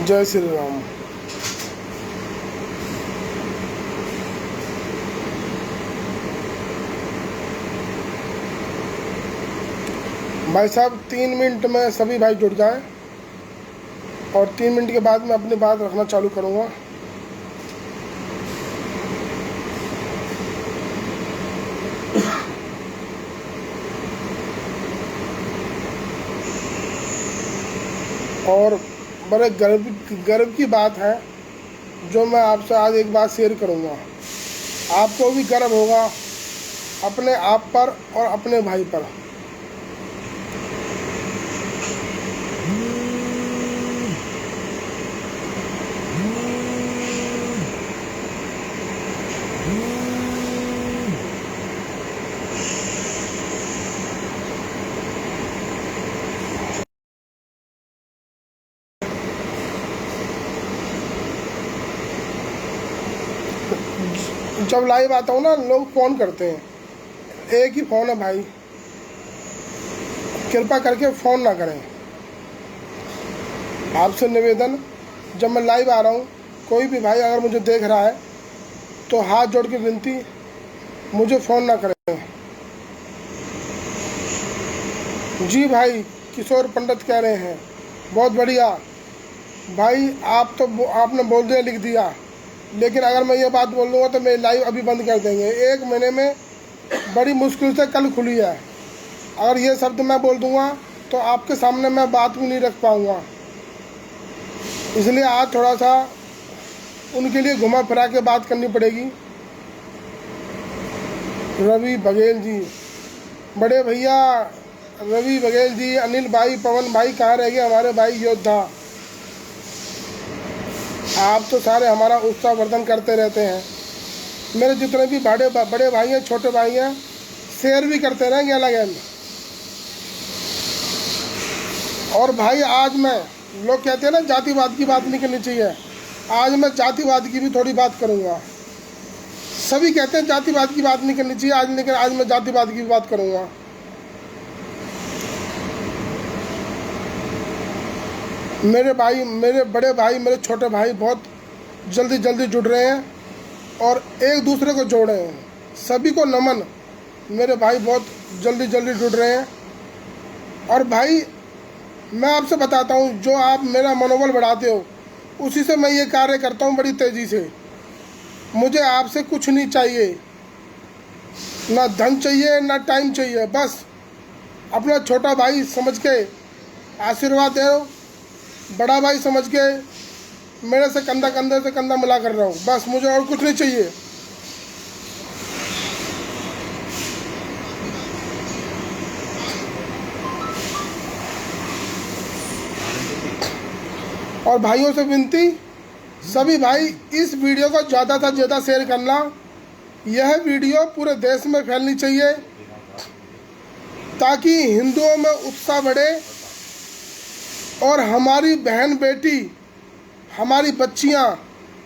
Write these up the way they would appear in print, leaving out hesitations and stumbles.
जय श्री राम। भाई साहब 3 मिनट में सभी भाई जुड़ जाएं और 3 मिनट के बाद मैं अपनी बात रखना चालू करूँगा। और बड़े गर्व की बात है जो मैं आपसे आज एक बात शेयर करूँगा। आपको भी गर्व होगा अपने आप पर और अपने भाई पर। जब लाइव आता हूँ ना, लोग फ़ोन करते हैं, एक ही फ़ोन है भाई, कृपा करके फ़ोन ना करें। आपसे निवेदन, जब मैं लाइव आ रहा हूँ, कोई भी भाई अगर मुझे देख रहा है तो हाथ जोड़ के विनती, मुझे फ़ोन ना करें। जी भाई, किशोर पंडित कह रहे हैं, बहुत बढ़िया भाई। आपने बोल दिया, लिख दिया, लेकिन अगर मैं ये बात बोल दूँगा तो मेरी लाइव अभी बंद कर देंगे। 1 महीने में बड़ी मुश्किल से कल खुली है। अगर ये शब्द मैं बोल दूँगा तो आपके सामने मैं बात भी नहीं रख पाऊँगा। इसलिए आज थोड़ा सा उनके लिए घुमा फिरा के बात करनी पड़ेगी। रवि बघेल जी, बड़े भैया रवि बघेल जी, अनिल भाई, पवन भाई, कहाँ रह गए हमारे भाई योद्धा? आप तो सारे हमारा उत्साहवर्धन करते रहते हैं। मेरे जितने भी बड़े भाई हैं, छोटे भाई हैं, शेयर भी करते रहेंगे अलग। और भाई आज मैं, लोग कहते हैं ना जातिवाद की बात नहीं करनी चाहिए, आज मैं जातिवाद की भी थोड़ी बात करूँगा। सभी कहते हैं जातिवाद की बात नहीं करनी चाहिए आज, लेकिन आज मैं जातिवाद की भी बात करूँगा। मेरे भाई, मेरे बड़े भाई, मेरे छोटे भाई बहुत जल्दी जुड़ रहे हैं और एक दूसरे को जोड़ रहे हैं। सभी को नमन, मेरे भाई बहुत जल्दी जुड़ रहे हैं। और भाई मैं आपसे बताता हूँ, जो आप मेरा मनोबल बढ़ाते हो उसी से मैं ये कार्य करता हूँ बड़ी तेज़ी से। मुझे आपसे कुछ नहीं चाहिए, ना धन चाहिए ना टाइम चाहिए, बस अपना छोटा भाई समझ के आशीर्वाद दो, बड़ा भाई समझ के मेरे से कंधे से कंधा मिला कर रहा हूँ, बस मुझे और कुछ नहीं चाहिए। और भाइयों से विनती, सभी भाई इस वीडियो को ज़्यादा से ज़्यादा शेयर करना। यह वीडियो पूरे देश में फैलनी चाहिए ताकि हिंदुओं में उत्साह बढ़े और हमारी बहन बेटी, हमारी बच्चियां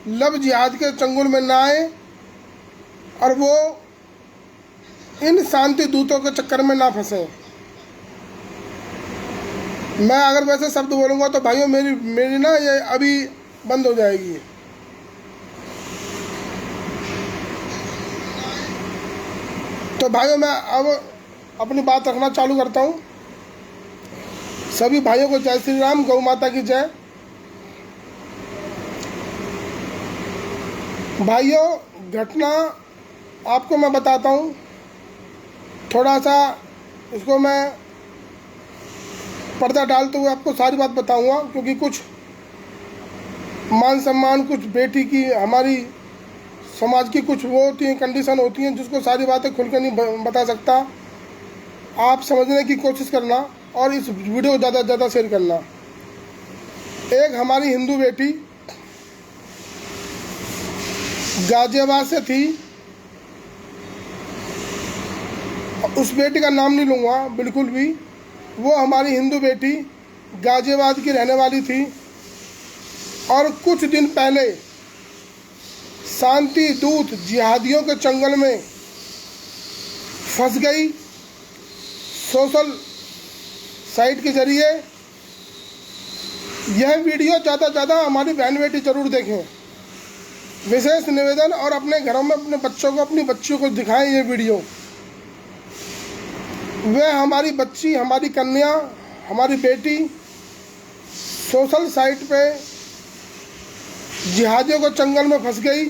लव जिहाद के चंगुल में ना आए और वो इन शांति दूतों के चक्कर में ना फंसे। मैं अगर वैसे शब्द बोलूँगा तो भाइयों मेरी ना ये अभी बंद हो जाएगी। तो भाइयों मैं अब अपनी बात रखना चालू करता हूँ। सभी भाइयों को जय श्री राम, गौ माता की जय। भाइयों घटना आपको मैं बताता हूँ, थोड़ा सा इसको मैं पर्दा डालते हुए आपको सारी बात बताऊंगा, क्योंकि कुछ मान सम्मान, कुछ बेटी की, हमारी समाज की कुछ वो होती हैं, कंडीशन होती हैं जिसको सारी बातें खुल कर नहीं बता सकता। आप समझने की कोशिश करना और इस वीडियो को ज़्यादा से ज़्यादा शेयर करना। एक हमारी हिंदू बेटी गाजियाबाद से थी, उस बेटी का नाम नहीं लूँगा बिल्कुल भी। वो हमारी हिंदू बेटी गाजियाबाद की रहने वाली थी और कुछ दिन पहले शांति दूत जिहादियों के चंगल में फंस गई। सोशल साइट के जरिए यह वीडियो ज़्यादा से ज़्यादा हमारी बहन बेटी ज़रूर देखें। विशेष निवेदन, और अपने घरों में अपने बच्चों को, अपनी बच्चियों को दिखाएं ये वीडियो। वह हमारी बच्ची, हमारी कन्या, हमारी बेटी सोशल साइट पे जिहादियों को चंगल में फंस गई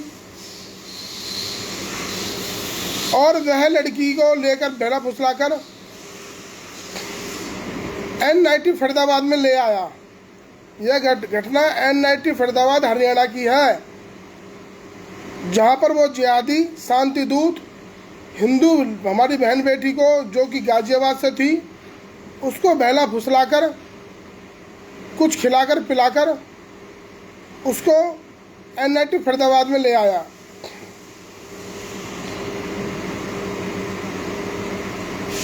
और वह लड़की को लेकर बेड़ा फुसलाकर N90 फरीदाबाद में ले आया। यह घटना N90 फरीदाबाद हरियाणा की है, जहां पर वो जिहादी शांति दूत हिंदू हमारी बहन बेटी को, जो कि गाजियाबाद से थी, उसको बहला फुसलाकर कुछ खिलाकर पिलाकर उसको N90 फरीदाबाद में ले आया।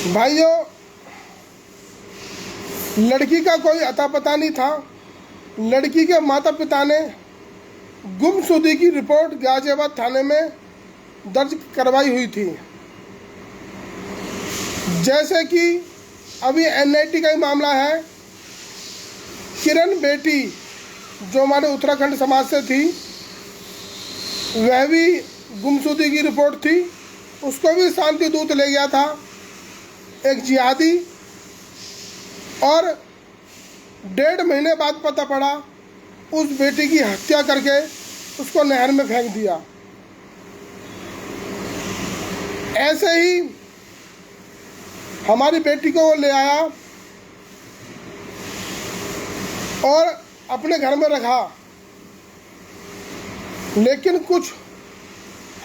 भाइयों, लड़की का कोई अता पता नहीं था। लड़की के माता पिता ने गुमशुदगी की रिपोर्ट गाजियाबाद थाने में दर्ज करवाई हुई थी। जैसे कि अभी N90 का ही मामला है, किरण बेटी जो हमारे उत्तराखंड समाज से थी, वह भी गुमशुदगी की रिपोर्ट थी। उसको भी शांति दूत ले गया था एक जिहादी, और 1.5 महीने बाद पता पड़ा उस बेटी की हत्या करके उसको नहर में फेंक दिया। ऐसे ही हमारी बेटी को वो ले आया और अपने घर में रखा। लेकिन कुछ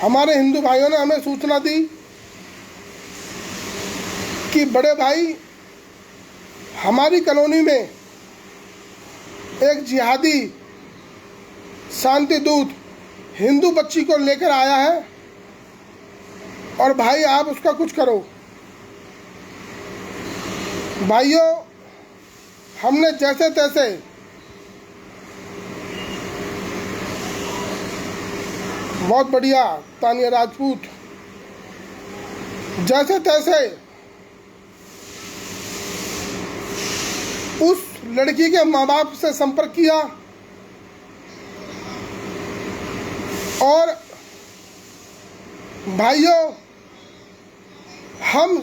हमारे हिंदू भाइयों ने हमें सूचना दी कि बड़े भाई, हमारी कॉलोनी में एक जिहादी शांति दूत हिंदू बच्ची को लेकर आया है और भाई आप उसका कुछ करो। भाइयों, हमने जैसे तैसे बहुत बढ़िया तानिया राजपूत, जैसे तैसे उस लड़की के माँ बाप से संपर्क किया और भाइयों, हम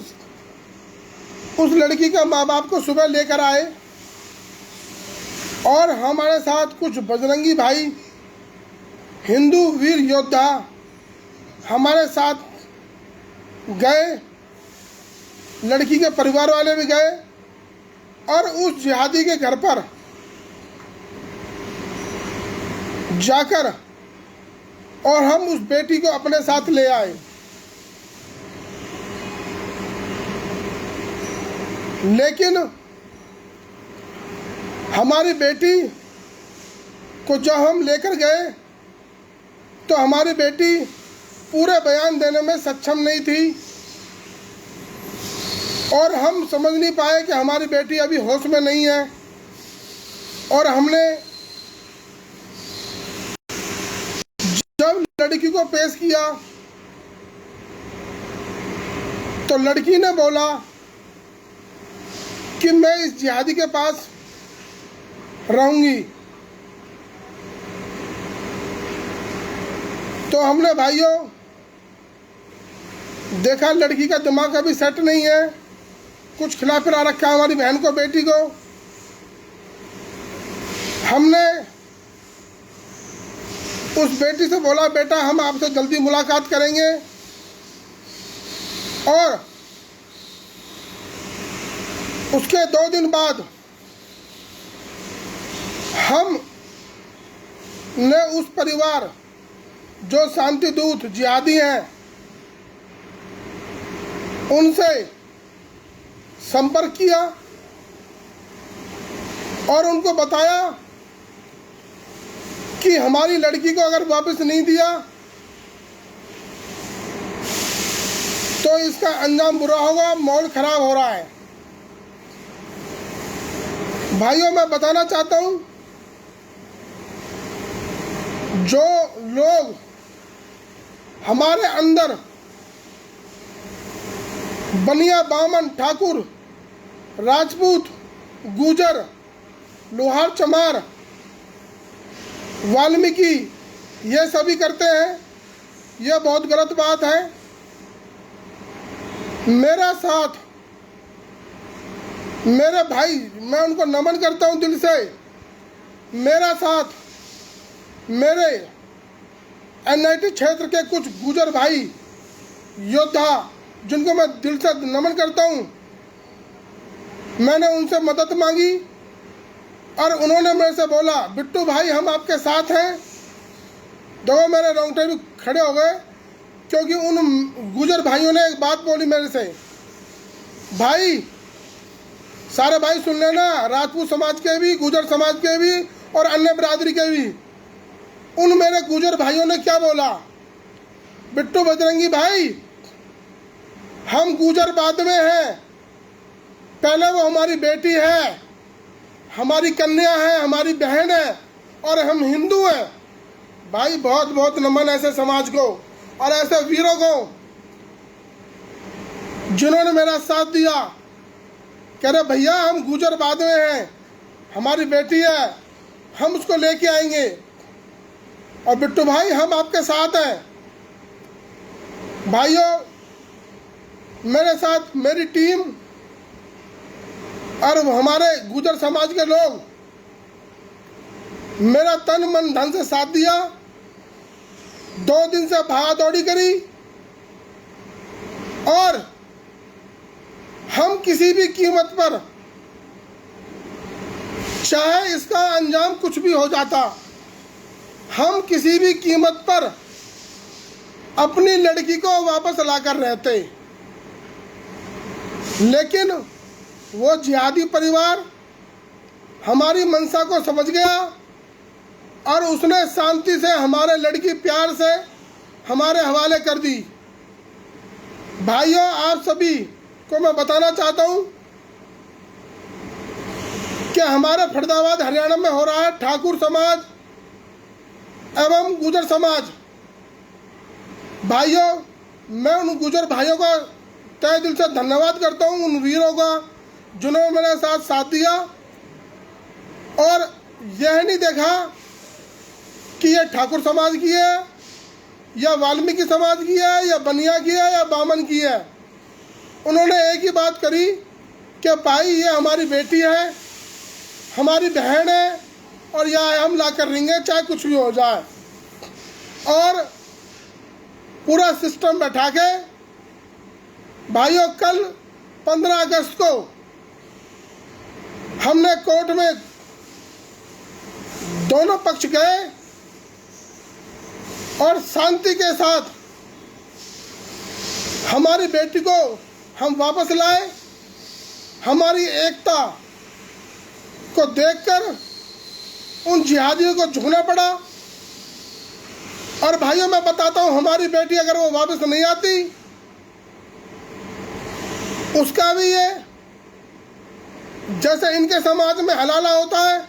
उस लड़की के माँ बाप को सुबह लेकर आए और हमारे साथ कुछ बजरंगी भाई, हिंदू वीर योद्धा हमारे साथ गए। लड़की के परिवार वाले भी गए और उस जिहादी के घर पर जाकर और हम उस बेटी को अपने साथ ले आए। लेकिन हमारी बेटी को जब हम लेकर गए तो हमारी बेटी पूरे बयान देने में सक्षम नहीं थी और हम समझ नहीं पाए कि हमारी बेटी अभी होश में नहीं है। और हमने जब लड़की को पेश किया तो लड़की ने बोला कि मैं इस जिहादी के पास रहूंगी। तो हमने भाइयों देखा लड़की का दिमाग अभी सेट नहीं है, कुछ खिला पिला रखा हमारी बहन को, बेटी को। हमने उस बेटी से बोला, बेटा हम आपसे जल्दी मुलाकात करेंगे और उसके 2 दिन बाद हम ने उस परिवार जो शांति दूत जिहादी हैं उनसे संपर्क किया और उनको बताया कि हमारी लड़की को अगर वापस नहीं दिया तो इसका अंजाम बुरा होगा, माहौल खराब हो रहा है। भाइयों, मैं बताना चाहता हूं, जो लोग हमारे अंदर बनिया, बामन, ठाकुर, राजपूत, गुजर, लोहार, चमार वाल्मीकि ये सभी करते हैं, ये बहुत गलत बात है। मेरा साथ मेरे भाई, मैं उनको नमन करता हूं दिल से। मेरा साथ मेरे एनआईटी क्षेत्र के कुछ गुजर भाई योद्धा, जिनको मैं दिल से नमन करता हूं, मैंने उनसे मदद मांगी और उन्होंने मेरे से बोला, बिट्टू भाई हम आपके साथ हैं। देखो मेरे रोंगटे भी खड़े हो गए, क्योंकि उन गुजर भाइयों ने एक बात बोली मेरे से। भाई, सारे भाई सुन लेना, राजपूत समाज के भी, गुजर समाज के भी और अन्य बिरादरी के भी। उन मेरे गुजर भाइयों ने क्या बोला, बिट्टू बजरंगी भाई, हम गुजर बाद में हैं, पहले वो हमारी बेटी है, हमारी कन्या है, हमारी बहन है और हम हिंदू हैं। भाई बहुत बहुत नमन ऐसे समाज को और ऐसे वीरों को जिन्होंने मेरा साथ दिया। कह रहे भैया हम गुजर बाद में हैं, हमारी बेटी है, हम उसको लेके आएंगे और बिट्टू भाई हम आपके साथ हैं। भाइयों, मेरे साथ मेरी टीम और हमारे गुजर समाज के लोग मेरा तन मन धन से साथ दिया। 2 दिन से भागा दौड़ी करी और हम किसी भी कीमत पर, चाहे इसका अंजाम कुछ भी हो जाता, हम किसी भी कीमत पर अपनी लड़की को वापस लाकर रहते। लेकिन वो जिहादी परिवार हमारी मंशा को समझ गया और उसने शांति से हमारे लड़की प्यार से हमारे हवाले कर दी। भाइयों, आप सभी को मैं बताना चाहता हूं कि हमारे फरीदाबाद हरियाणा में हो रहा है ठाकुर समाज एवं गुजर समाज। भाइयों, मैं उन गुजर भाइयों का तहे दिल से धन्यवाद करता हूं, उन वीरों का जिन्होंने मेरे साथ दिया और यह नहीं देखा कि ये ठाकुर समाज की है या वाल्मीकि समाज की है या बनिया की है या बामन की है। उन्होंने एक ही बात करी कि भाई ये हमारी बेटी है, हमारी बहन है और यह हम ला कर रहेंगे चाहे कुछ भी हो जाए। और पूरा सिस्टम बैठा के भाइयों, कल 15 अगस्त को हमने कोर्ट में दोनों पक्ष गए और शांति के साथ हमारी बेटी को हम वापस लाए। हमारी एकता को देखकर उन जिहादियों को झुकना पड़ा। और भाइयों, मैं बताता हूं, हमारी बेटी अगर वो वापस नहीं आती, उसका भी ये जैसे इनके समाज में हलाला होता है,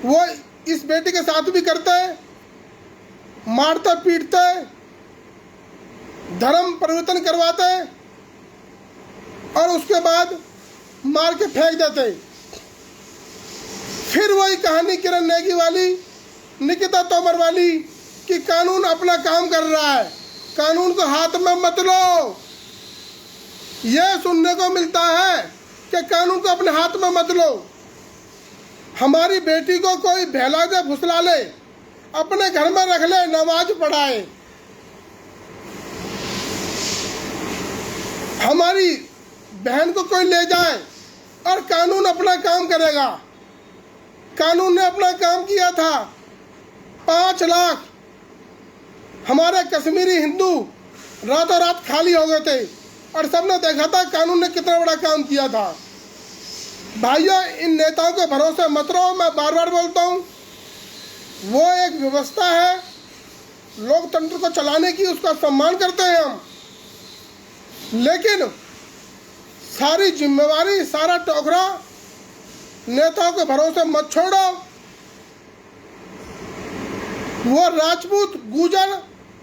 वो इस बेटी के साथ भी करते हैं, मारते पीटते, धर्म परिवर्तन करवाते और उसके बाद मार के फेंक देते। फिर वही कहानी किरण नेगी वाली, निकिता तोमर वाली कि कानून अपना काम कर रहा है, कानून को हाथ में मत लो। यह सुनने को मिलता है कि कानून को अपने हाथ में मत लो। हमारी बेटी को कोई बहला दे, फुसला ले, अपने घर में रख ले, नमाज पढ़ाए। हमारी बहन को कोई ले जाए और कानून अपना काम करेगा। कानून ने अपना काम किया था। 5 लाख हमारे कश्मीरी हिंदू रातों रात खाली हो गए थे और सबने देखा था कानून ने कितना बड़ा काम किया था। भाइयों, इन नेताओं के भरोसे मत रहो। मैं बार बार बोलता हूँ, वो एक व्यवस्था है, लोकतंत्र को चलाने की, उसका सम्मान करते हैं हम, लेकिन सारी जिम्मेवारी, सारा टोकरा नेताओं के भरोसे मत छोड़ो। वो राजपूत, गुजर,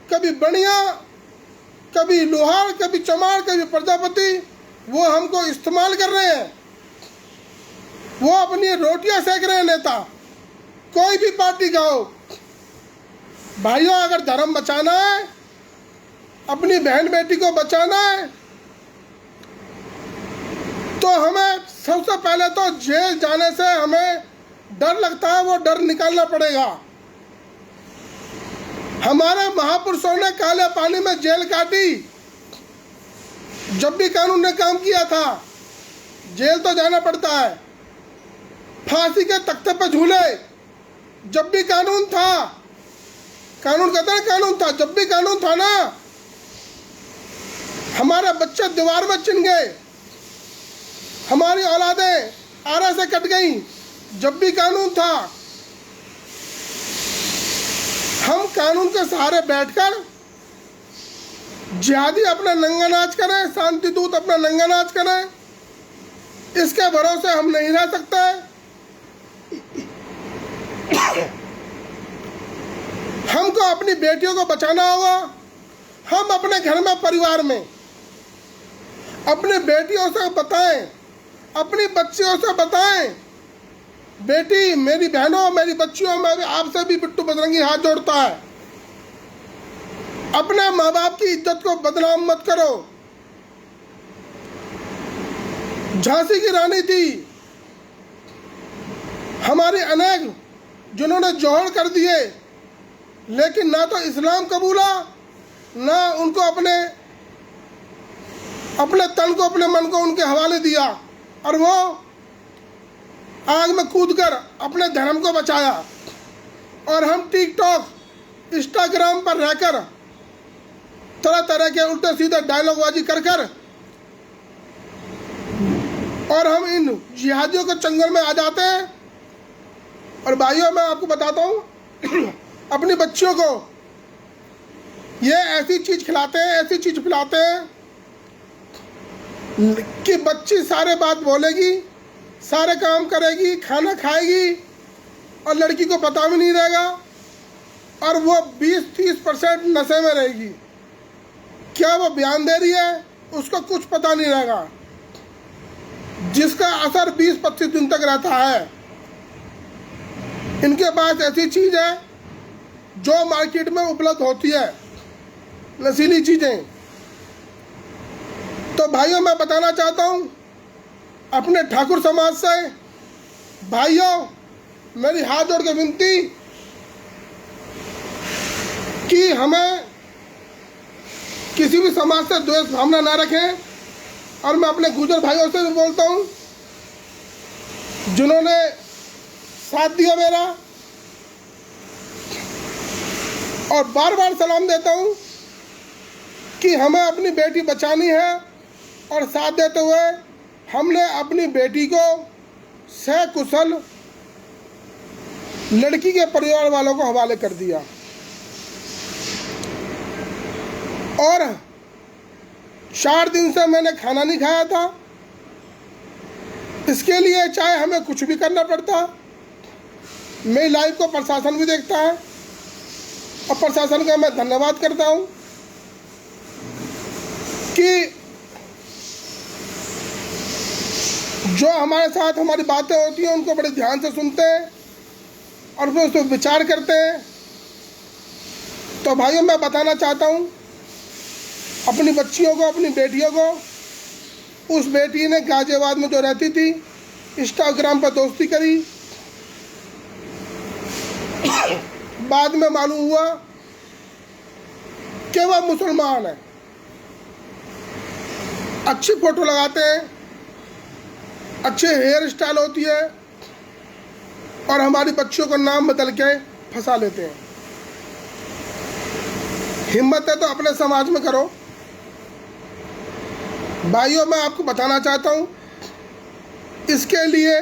कभी बनिया, कभी लोहार, कभी चमार, कभी प्रजापति, वो हमको इस्तेमाल कर रहे हैं। वो अपनी रोटियां सेक रहे हैं नेता। कोई भी पार्टी का हो, भाइयों अगर धर्म बचाना है, अपनी बहन बेटी को बचाना है, तो हमें सबसे पहले तो जेल जाने से हमें डर लगता है, वो डर निकालना पड़ेगा। हमारे महापुरुषों ने काले पानी में जेल काटी, जब भी कानून ने काम किया था। जेल तो जाना पड़ता है, फांसी के तख्ते पर झूले, जब भी कानून था। कानून कहते हैं कानून था, जब भी कानून था ना। हमारे बच्चे दीवार में चिन गए, हमारी औलादें आरा से कट गई, जब भी कानून था। हम कानून के सहारे बैठकर जिहादी अपना नंगा नाच करें, शांति दूत अपना नंगा नाच करें, इसके भरोसे हम नहीं रह सकते। हमको अपनी बेटियों को बचाना होगा। हम अपने घर में, परिवार में अपनी बेटियों से बताएं, अपनी बच्चियों से बताएं, बेटी, मेरी बहनों, मेरी बच्चियों, मैं आपसे भी बिट्टू बजरंगी हाथ जोड़ता है, अपने माँ बाप की इज्जत को बदनाम मत करो। झांसी की रानी थी, हमारी अनेक जिन्होंने जौहर कर दिए, लेकिन ना तो इस्लाम कबूला, ना उनको अपने तन को, अपने मन को उनके हवाले दिया, और वो आग में कूदकर अपने धर्म को बचाया। और हम टिकटॉक, इंस्टाग्राम पर रहकर तरह तरह के उल्टे सीधे डायलॉगबाजी कर कर और हम इन जिहादियों के चंगुल में आ जाते हैं। और भाइयों, मैं आपको बताता हूँ, अपनी बच्चियों को ये ऐसी चीज़ खिलाते हैं, ऐसी चीज़ पिलाते हैं कि बच्ची सारे बात बोलेगी, सारे काम करेगी, खाना खाएगी, और लड़की को पता भी नहीं रहेगा, और वो 20-30% नशे में रहेगी। क्या वो बयान दे रही है, उसको कुछ पता नहीं रहेगा, जिसका असर 20-25 दिन तक रहता है। इनके पास ऐसी चीज़ है जो मार्केट में उपलब्ध होती है, नशीली चीज़ें। तो भाइयों, मैं बताना चाहता हूँ अपने ठाकुर समाज से, भाइयों, मेरी हाथ जोड़ के विनती कि हमें किसी भी समाज से द्वेष भावना ना रखें। और मैं अपने गुर्जर भाइयों से भी बोलता हूँ, जिन्होंने साथ दिया मेरा, और बार बार सलाम देता हूँ कि हमें अपनी बेटी बचानी है, और साथ देते हुए हमने अपनी बेटी को सकुशल लड़की के परिवार वालों को हवाले कर दिया। और 4 दिन से मैंने खाना नहीं खाया था। इसके लिए चाहे हमें कुछ भी करना पड़ता, मेरी लाइफ को प्रशासन भी देखता है, और प्रशासन का मैं धन्यवाद करता हूँ कि जो हमारे साथ हमारी बातें होती हैं उनको बड़े ध्यान से सुनते हैं और फिर उस पर विचार करते हैं। तो भाइयों, मैं बताना चाहता हूँ अपनी बच्चियों को, अपनी बेटियों को, उस बेटी ने गाजियाबाद में जो रहती थी, इंस्टाग्राम पर दोस्ती करी, बाद में मालूम हुआ कि वह मुसलमान है। अच्छी फोटो लगाते हैं, अच्छे हेयर स्टाइल होती है, और हमारी बच्चियों का नाम बदल के फंसा लेते हैं। हिम्मत है तो अपने समाज में करो। भाइयों, मैं आपको बताना चाहता हूँ, इसके लिए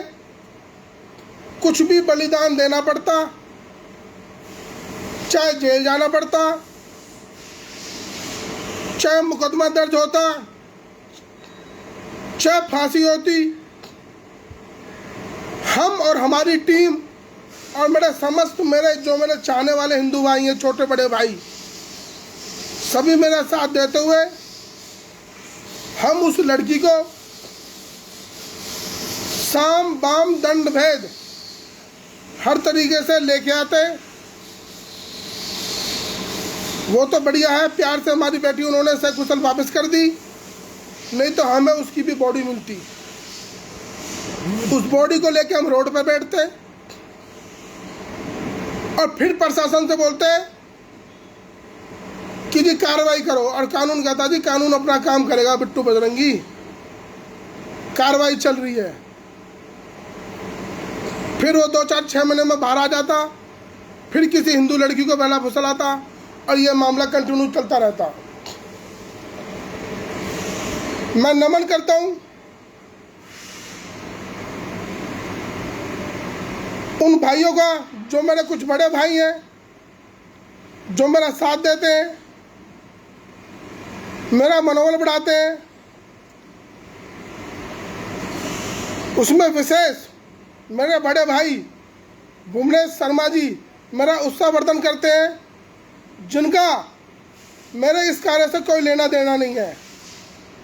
कुछ भी बलिदान देना पड़ता, चाहे जेल जाना पड़ता, चाहे मुकदमा दर्ज होता, चाहे फांसी होती, हम और हमारी टीम और मेरे मेरे चाहने वाले हिंदू भाई हैं, छोटे बड़े भाई, सभी मेरा साथ देते हुए हम उस लड़की को साम बाम दंड भेद हर तरीके से लेके आते। वो तो बढ़िया है, प्यार से हमारी बेटी उन्होंने सकुशल वापस कर दी, नहीं तो हमें उसकी भी बॉडी मिलती। उस बॉडी को लेके हम रोड पे बैठते और फिर प्रशासन से बोलते कि जी कार्रवाई करो, और कानून कहता जी कानून अपना काम करेगा बिट्टू बजरंगी, कार्रवाई चल रही है। फिर वो 2-4-6 महीने में बाहर आ जाता, फिर किसी हिंदू लड़की को बहला फुसलाता और ये मामला कंटिन्यू चलता रहता। मैं नमन करता हूं उन भाइयों का जो मेरे कुछ बड़े भाई हैं, जो मेरा साथ देते हैं, मेरा मनोबल बढ़ाते हैं। उसमें विशेष मेरे बड़े भाई भुवनेश शर्मा जी मेरा उत्साहवर्धन करते हैं, जिनका मेरे इस कार्य से कोई लेना देना नहीं है,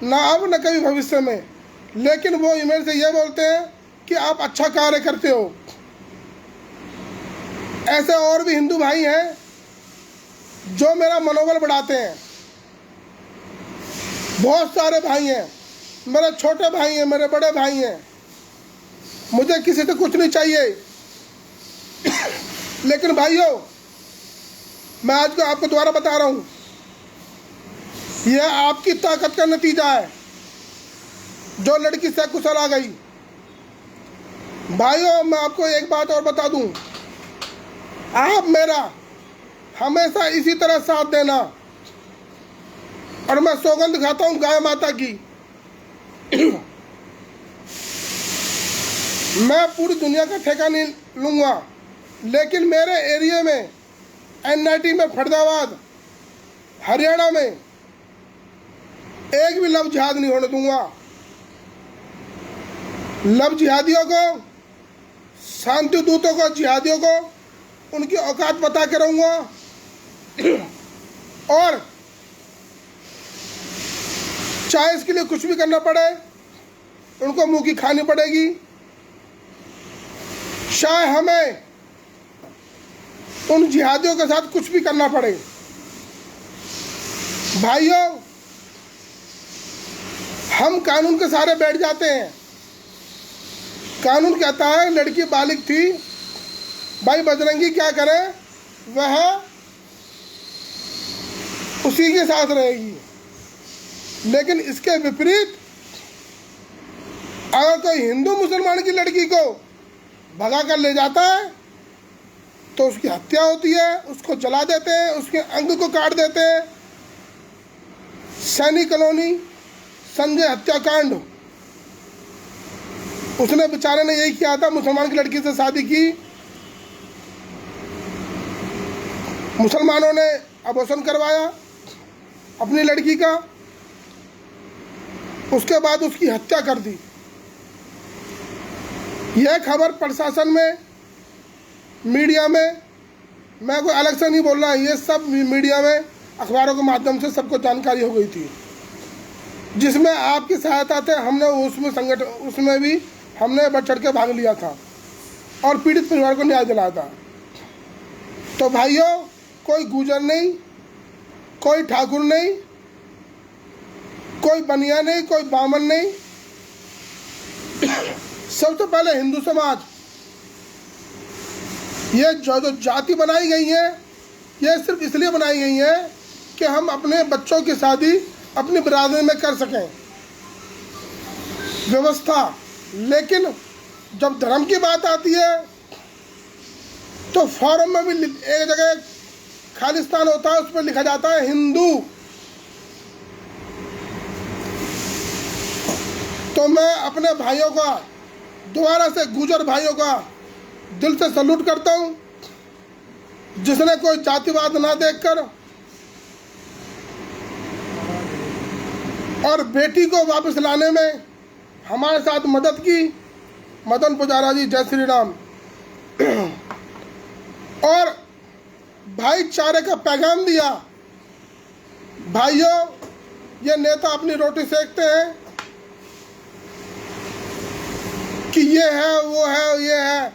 ना अब न कभी भविष्य में। लेकिन वो ईमेल से ये बोलते हैं कि आप अच्छा कार्य करते हो। ऐसे और भी हिंदू भाई हैं जो मेरा मनोबल बढ़ाते हैं। बहुत सारे भाई हैं, मेरे छोटे भाई हैं, मेरे बड़े भाई हैं। मुझे किसी से कुछ नहीं चाहिए। लेकिन भाइयों, मैं आज को आपको दोबारा बता रहा हूं, यह आपकी ताकत का नतीजा है जो लड़की सकुशल आ गई। भाइयों, मैं आपको एक बात और बता दूं, आप मेरा हमेशा इसी तरह साथ देना, और मैं सौगंध खाता हूं गाय माता की, मैं पूरी दुनिया का ठेका नहीं लूंगा, लेकिन मेरे एरिया में, एनआईटी में, फरीदाबाद, हरियाणा में एक भी लव जिहाद नहीं होने दूंगा। लव जिहादियों को, शांति दूतों को, जिहादियों को उनकी औकात बता के रहूंगा, और चाहे इसके लिए कुछ भी करना पड़े, उनको मुंह की खानी पड़ेगी। चाहे हमें उन जिहादियों के साथ कुछ भी करना पड़े। भाइयों, हम कानून के सहारे बैठ जाते हैं। कानून कहता है लड़की बालिग थी, भाई बजरंगी क्या करे, वह उसी के साथ रहेगी। लेकिन इसके विपरीत अगर कोई हिंदू मुसलमान की लड़की को भगा कर ले जाता है तो उसकी हत्या होती है, उसको जला देते हैं, उसके अंग को काट देते हैं। सैनी कॉलोनी संजय हत्याकांड, उसने बेचारे ने यही किया था, मुसलमान की लड़की से शादी की, मुसलमानों ने अबॉर्शन करवाया अपनी लड़की का, उसके बाद उसकी हत्या कर दी। यह खबर प्रशासन में, मीडिया में, मैं कोई अलग से नहीं बोल रहा, ये सब मीडिया में, अखबारों के माध्यम से सबको जानकारी हो गई थी, जिसमें आपकी सहायता से हमने उसमें भी हमने बढ़ चढ़ के भाग लिया था और पीड़ित परिवार को न्याय दिलाया था। तो भाइयों, कोई गुजर नहीं, कोई ठाकुर नहीं, कोई बनिया नहीं, कोई बामन नहीं, सबसे पहले हिंदू समाज। ये जो जाति बनाई गई है, ये सिर्फ इसलिए बनाई गई है कि हम अपने बच्चों की शादी अपनी बिरादरी में कर सकें, व्यवस्था। लेकिन जब धर्म की बात आती है तो फॉर्म में भी एक जगह खालिस्तान होता है, उस पर लिखा जाता है हिंदू। तो मैं अपने भाइयों का, दोबारा से गुजर भाइयों का दिल से सल्यूट करता हूं, जिसने कोई जातिवाद ना देखकर और बेटी को वापस लाने में हमारे साथ मदद की। मदन पुजारा जी, जय श्री राम। और भाईचारे का पैगाम दिया। भाइयों, ये नेता अपनी रोटी सेकते हैं कि ये है, वो है, ये है,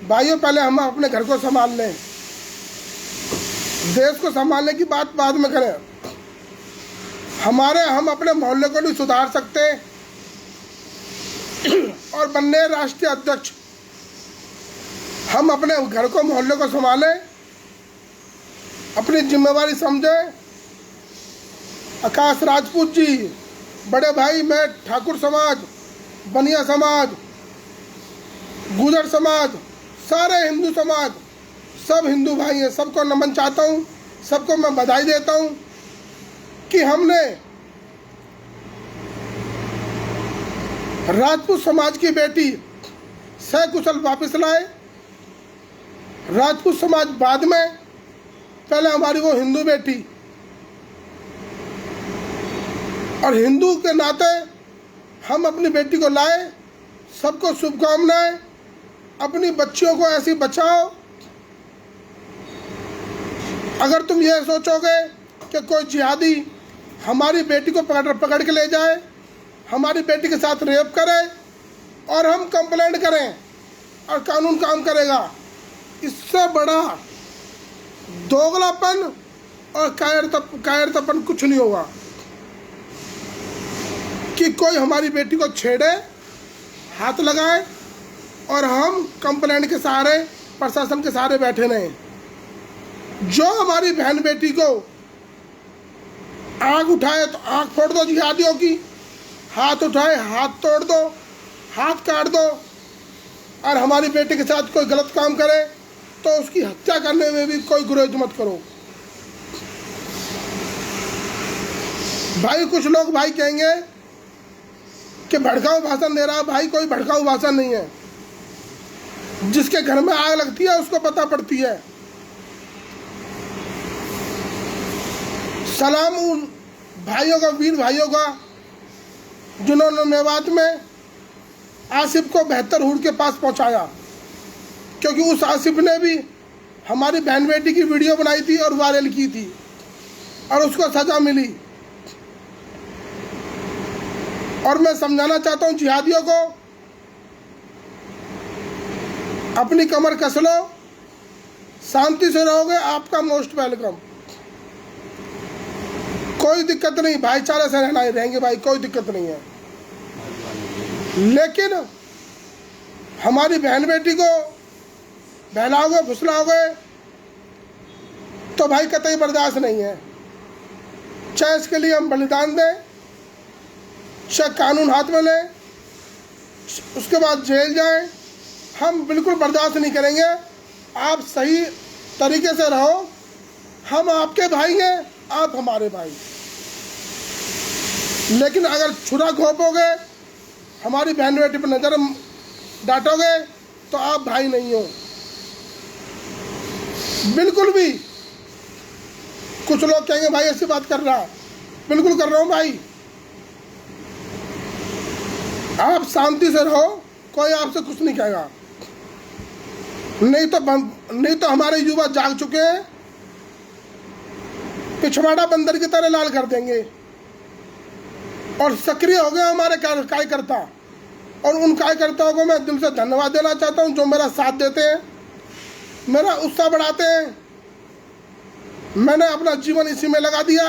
भाइयों, पहले हम अपने घर को संभाल लें, देश को संभालने की बात बाद में करें। हम अपने मोहल्ले को नहीं सुधार सकते और बनने राष्ट्रीय अध्यक्ष। हम अपने घर को मोहल्ले को संभालें, अपनी जिम्मेवारी समझें। आकाश राजपूत जी, बड़े भाई, मैं ठाकुर समाज, बनिया समाज, गुजर समाज, सारे हिंदू समाज, सब हिंदू भाई हैं, सबको नमन चाहता हूँ, सबको मैं बधाई देता हूँ कि हमने राजपूत समाज की बेटी सकुशल वापस लाए। राजपूत समाज बाद में, पहले हमारी वो हिंदू बेटी, और हिंदू के नाते हम अपनी बेटी को लाए। सबको शुभकामनाएं। अपनी बच्चियों को ऐसी बचाओ। अगर तुम ये सोचोगे कि कोई जिहादी हमारी बेटी को पकड़ के ले जाए, हमारी बेटी के साथ रेप करे और हम कंप्लेंट करें और कानून काम करेगा, इससे बड़ा दोगलापन और कायरतापन कुछ नहीं होगा कि कोई हमारी बेटी को छेड़े, हाथ लगाए और हम कंप्लेंट के सहारे, प्रशासन के सहारे बैठे रहें। जो हमारी बहन बेटी को आग उठाए तो आग फोड़ दो जिहादियों की, हाथ उठाए हाथ तोड़ दो, हाथ काट दो, और हमारी बेटी के साथ कोई गलत काम करे तो उसकी हत्या करने में भी कोई गुरेज मत करो। भाई, कुछ लोग भाई कहेंगे कि भड़काऊ भाषण दे रहा है। भाई, कोई भड़काऊ भाषण नहीं है। जिसके घर में आग लगती है उसको पता पड़ती है। सलाम उन भाइयों का, वीर भाइयों का, जिन्होंने मेवात में आसिफ को 72 हूर के पास पहुंचाया, क्योंकि उस आसिफ ने भी हमारी बहन बेटी की वीडियो बनाई थी और वायरल की थी और उसको सजा मिली। और मैं समझाना चाहता हूं जिहादियों को, अपनी कमर कस लो, शांति से रहोगे, आपका मोस्ट वेलकम। कोई दिक्कत नहीं, भाईचारे से रहना ही रहेंगे भाई, कोई दिक्कत नहीं है। लेकिन हमारी बहन बेटी को बहलाओगे, फुसलाओगे तो भाई कतई बर्दाश्त नहीं है। चाहे इसके लिए हम बलिदान दें, चाहे कानून हाथ में लें, उसके बाद जेल जाएं, हम बिल्कुल बर्दाश्त नहीं करेंगे। आप सही तरीके से रहो, हम आपके भाई हैं, आप हमारे भाई। लेकिन अगर छुरा घोंपोगे, हमारी बहन बेटी पर नजर डांटोगे तो आप भाई नहीं हो, बिल्कुल भी। कुछ लोग कहेंगे भाई ऐसी बात कर रहा, बिल्कुल कर रहा हूं भाई। आप शांति से रहो, कोई आपसे कुछ नहीं कहेगा। नहीं तो हमारे युवा जाग चुके हैं, पिछवाड़ा बंदर की तरह लाल कर देंगे। और सक्रिय हो गए हमारे कार्यकर्ता, और उन कार्यकर्ताओं को मैं दिल से धन्यवाद देना चाहता हूं जो मेरा साथ देते हैं, मेरा उत्साह बढ़ाते हैं। मैंने अपना जीवन इसी में लगा दिया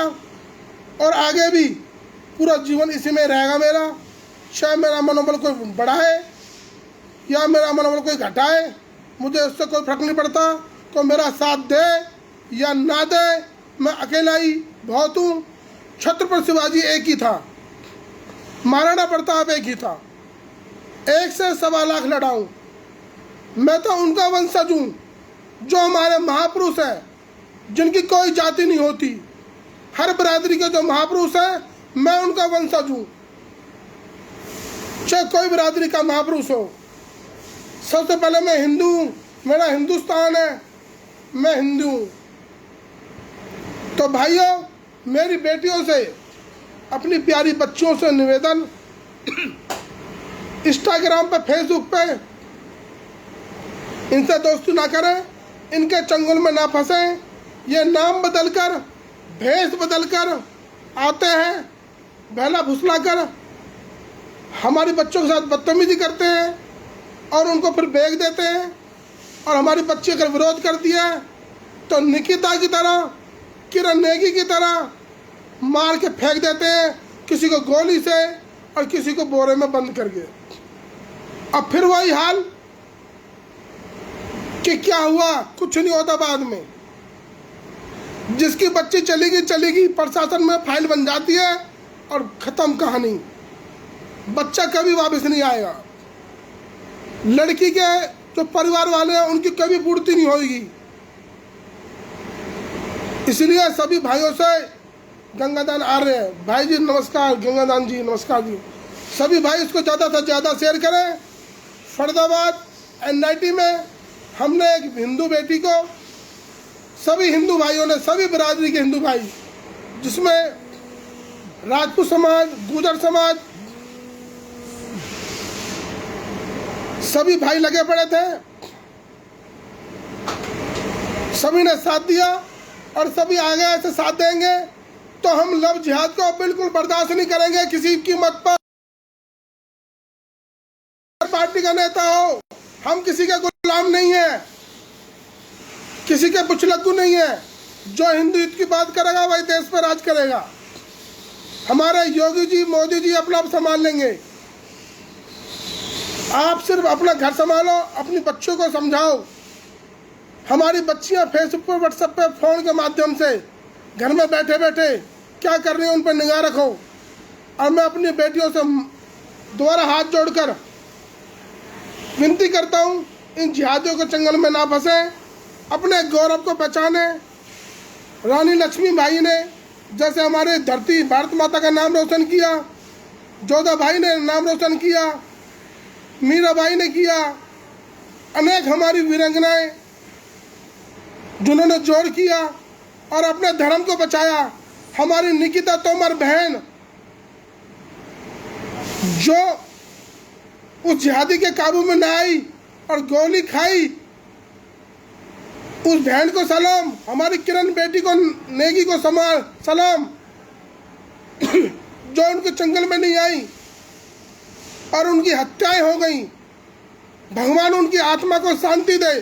और आगे भी पूरा जीवन इसी में रहेगा मेरा। चाहे मेरा मनोबल कोई बढ़ाए या मेरा मनोबल कोई घटाए, मुझे उससे कोई फर्क नहीं पड़ता। कोई मेरा साथ दे या ना दे, मैं अकेला ही बहुत हूँ। छत्रपति शिवाजी एक ही था, महाराणा प्रताप एक ही था, 1 से 1.25 लाख लड़ाऊँ। मैं तो उनका वंशज हूँ जो हमारे महापुरुष हैं, जिनकी कोई जाति नहीं होती। हर बिरादरी के जो महापुरुष हैं, मैं उनका वंशज हूँ, चाहे कोई बिरादरी का महापुरुष हो। सबसे पहले मैं हिंदू हूँ, मेरा हिंदुस्तान है, मैं हिंदू हूँ। तो भाइयों, मेरी बेटियों से, अपनी प्यारी बच्चियों से निवेदन, इंस्टाग्राम पे, फेसबुक पे इनसे दोस्ती ना करें, इनके चंगुल में ना फंसें। ये नाम बदलकर, भेष बदलकर आते हैं, बहला फुसला कर हमारी बच्चों के साथ बदतमीजी करते हैं और उनको फिर बेच देते हैं। और हमारी बच्ची अगर विरोध करती है तो निकिता की तरह, किरण नेगी की तरह मार के फेंक देते हैं, किसी को गोली से और किसी को बोरे में बंद करके। अब फिर वही हाल कि क्या हुआ, कुछ नहीं होता बाद में। जिसकी बच्ची चलेगी, प्रशासन में फाइल बन जाती है और खत्म कहानी, बच्चा कभी वापस नहीं आएगा। लड़की के जो परिवार वाले हैं उनकी कभी पूर्ति नहीं होगी। इसलिए सभी भाइयों से गंगादान आ रहे हैं। भाई जी नमस्कार, गंगादान जी नमस्कार जी। सभी भाई इसको ज़्यादा से ज़्यादा शेयर करें। फरीदाबाद NIT में हमने एक हिंदू बेटी को, सभी हिंदू भाइयों ने, सभी बिरादरी के हिंदू भाई, जिसमें राजपूत समाज, गुर्जर समाज, सभी भाई लगे पड़े थे, सभी ने साथ दिया और सभी आगे ऐसे साथ देंगे। तो हम लव जिहाद को बिल्कुल बर्दाश्त नहीं करेंगे किसी कीमत पर। पार्टी का नेता हो, हम किसी के गुलाम नहीं है, किसी के बुचलग्गू नहीं है। जो हिंदू हित की बात करेगा वही देश पर राज करेगा। हमारे योगी जी, मोदी जी अपना आप संभाल लेंगे। आप सिर्फ अपना घर संभालो, अपनी बच्चों को समझाओ। हमारी बच्चियां फेसबुक पर, व्हाट्सएप पर, फोन के माध्यम से घर में बैठे बैठे क्या कर रही हैं उन पर निगाह रखो। और मैं अपनी बेटियों से दोबारा हाथ जोड़कर विनती करता हूं, इन जिहादियों के चंगल में ना फंसे, अपने गौरव को पहचाने। रानी लक्ष्मीबाई ने जैसे हमारे धरती भारत माता का नाम रोशन किया, जोधा भाई ने नाम रोशन किया, मीराबाई ने किया, अनेक हमारी वीरांगनाएं जिन्होंने जोड़ किया और अपने धर्म को बचाया। हमारी निकिता तोमर बहन जो उस जिहादी के काबू में न आई और गोली खाई, उस बहन को सलाम। हमारी किरण बेटी को, नेगी को सलाम जो उनके जंगल में नहीं आई और उनकी हत्याएं हो गई। भगवान उनकी आत्मा को शांति दे।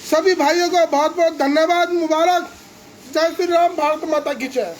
सभी भाइयों को बहुत बहुत धन्यवाद, मुबारक। जय श्री राम, भारत माता की जय।